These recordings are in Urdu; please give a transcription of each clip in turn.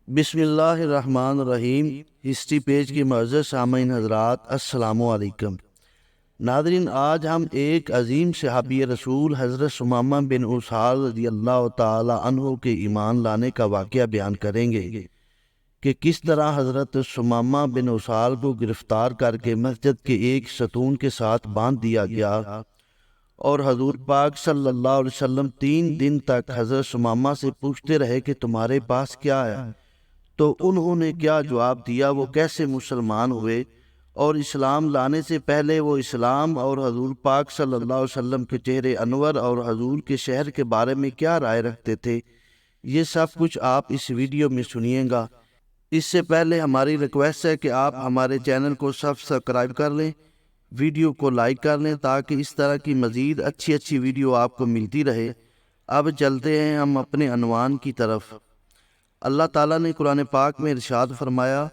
بسم اللہ الرحمن الرحیم۔ ہسٹری پیج کے معزز سامعین حضرات، السلام علیکم۔ ناظرین، آج ہم ایک عظیم صحابی رسول حضرت ثمامہ بن اسال رضی اللہ تعالی عنہ کے ایمان لانے کا واقعہ بیان کریں گے کہ کس طرح حضرت ثمامہ بن اسال کو گرفتار کر کے مسجد کے ایک ستون کے ساتھ باندھ دیا گیا اور حضور پاک صلی اللہ علیہ وسلم 3 دن تک حضرت ثمامہ سے پوچھتے رہے کہ تمہارے پاس کیا ہے، تو انہوں نے کیا جواب دیا، وہ کیسے مسلمان ہوئے، اور اسلام لانے سے پہلے وہ اسلام اور حضور پاک صلی اللہ علیہ وسلم کے چہرے انور اور حضور کے شہر کے بارے میں کیا رائے رکھتے تھے، یہ سب کچھ آپ اس ویڈیو میں سنیے گا۔ اس سے پہلے ہماری ریکویسٹ ہے کہ آپ ہمارے چینل کو سبسکرائب کر لیں، ویڈیو کو لائک کر لیں تاکہ اس طرح کی مزید اچھی ویڈیو آپ کو ملتی رہے۔ اب چلتے ہیں ہم اپنے عنوان کی طرف۔ اللہ تعالیٰ نے قرآن پاک میں ارشاد فرمایا،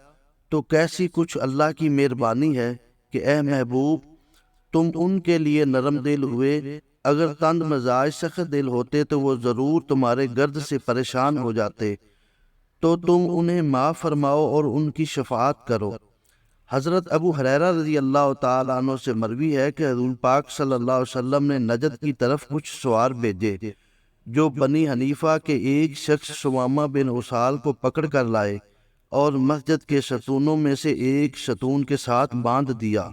تو کیسی کچھ اللہ کی مہربانی ہے کہ اے محبوب تم ان کے لیے نرم دل ہوئے، اگر تند مزاج سخت دل ہوتے تو وہ ضرور تمہارے گرد سے پریشان ہو جاتے، تو تم انہیں معاف فرماؤ اور ان کی شفاعت کرو۔ حضرت ابو ہریرہ رضی اللہ تعالیٰ عنہ سے مروی ہے کہ حضور پاک صلی اللہ علیہ وسلم نے نجد کی طرف کچھ سوار بھیجے جو بنی حنیفہ کے ایک شخص ثمامہ بن اسال کو پکڑ کر لائے اور مسجد کے ستونوں میں سے ایک ستون کے ساتھ باندھ دیا۔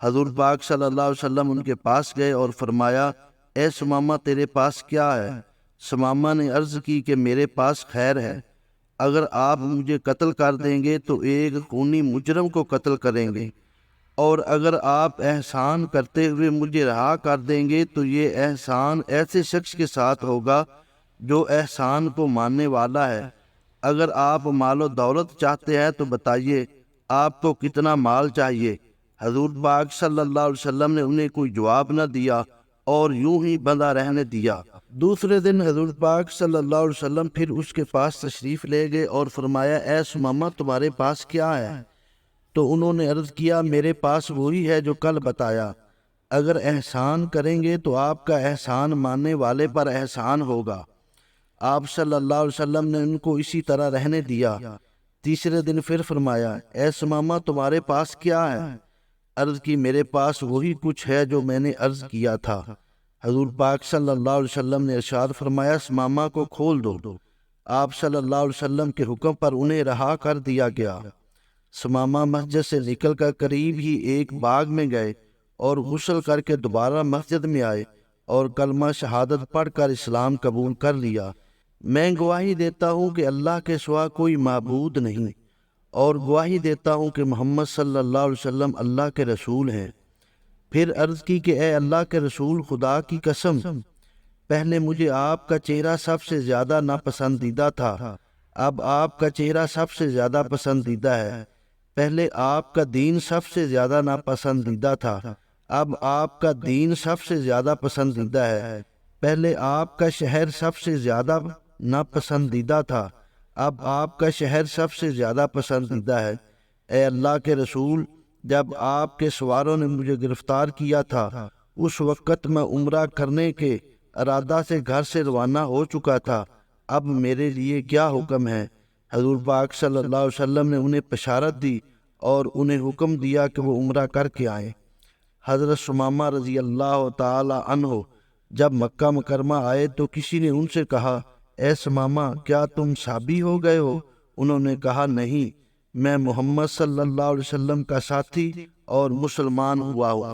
حضور پاک صلی اللہ علیہ وسلم ان کے پاس گئے اور فرمایا، اے ثمامہ تیرے پاس کیا ہے؟ ثمامہ نے عرض کی کہ میرے پاس خیر ہے، اگر آپ مجھے قتل کر دیں گے تو ایک خونی مجرم کو قتل کریں گے، اور اگر آپ احسان کرتے ہوئے مجھے رہا کر دیں گے تو یہ احسان ایسے شخص کے ساتھ ہوگا جو احسان کو ماننے والا ہے۔ اگر آپ مال و دولت چاہتے ہیں تو بتائیے آپ کو کتنا مال چاہیے؟ حضور پاک صلی اللہ علیہ وسلم نے انہیں کوئی جواب نہ دیا اور یوں ہی بندہ رہنے دیا۔ دوسرے دن حضور پاک صلی اللہ علیہ وسلم پھر اس کے پاس تشریف لے گئے اور فرمایا، اے ثمامہ تمہارے پاس کیا ہے؟ تو انہوں نے عرض کیا، میرے پاس وہی ہے جو کل بتایا، اگر احسان کریں گے تو آپ کا احسان ماننے والے پر احسان ہوگا۔ آپ صلی اللہ علیہ وسلم نے ان کو اسی طرح رہنے دیا۔ تیسرے دن پھر فرمایا، اے ثمامہ تمہارے پاس کیا ہے؟ عرض کی، میرے پاس وہی کچھ ہے جو میں نے عرض کیا تھا۔ حضور پاک صلی اللہ علیہ وسلم نے ارشاد فرمایا، ثمامہ کو کھول دو۔ آپ صلی اللہ علیہ وسلم کے حکم پر انہیں رہا کر دیا گیا۔ ثمامہ مسجد سے نکل کر قریب ہی ایک باغ میں گئے اور غسل کر کے دوبارہ مسجد میں آئے اور کلمہ شہادت پڑھ کر اسلام قبول کر لیا۔ میں گواہی دیتا ہوں کہ اللہ کے سوا کوئی معبود نہیں، اور گواہی دیتا ہوں کہ محمد صلی اللہ علیہ وسلم اللہ کے رسول ہیں۔ پھر عرض کی کہ اے اللہ کے رسول، خدا کی قسم، پہلے مجھے آپ کا چہرہ سب سے زیادہ ناپسندیدہ تھا، اب آپ کا چہرہ سب سے زیادہ پسندیدہ ہے۔ پہلے آپ کا دین سب سے زیادہ ناپسندیدہ تھا، اب آپ کا دین سب سے زیادہ پسندیدہ ہے۔ پہلے آپ کا شہر سب سے زیادہ ناپسندیدہ تھا، اب آپ کا شہر سب سے زیادہ پسندیدہ ہے۔ اے اللہ کے رسول، جب آپ کے سواروں نے مجھے گرفتار کیا تھا اس وقت میں عمرہ کرنے کے ارادہ سے گھر سے روانہ ہو چکا تھا، اب میرے لیے کیا حکم ہے؟ حضور پاک صلی اللہ علیہ وسلم نے انہیں بشارت دی اور انہیں حکم دیا کہ وہ عمرہ کر کے آئیں۔ حضرت ثمامہ رضی اللہ تعالی عنہ جب مکہ مکرمہ آئے تو کسی نے ان سے کہا، اے ثمامہ کیا تم صحابی ہو گئے ہو؟ انہوں نے کہا، نہیں، میں محمد صلی اللہ علیہ وسلم کا ساتھی اور مسلمان ہوا ہوں۔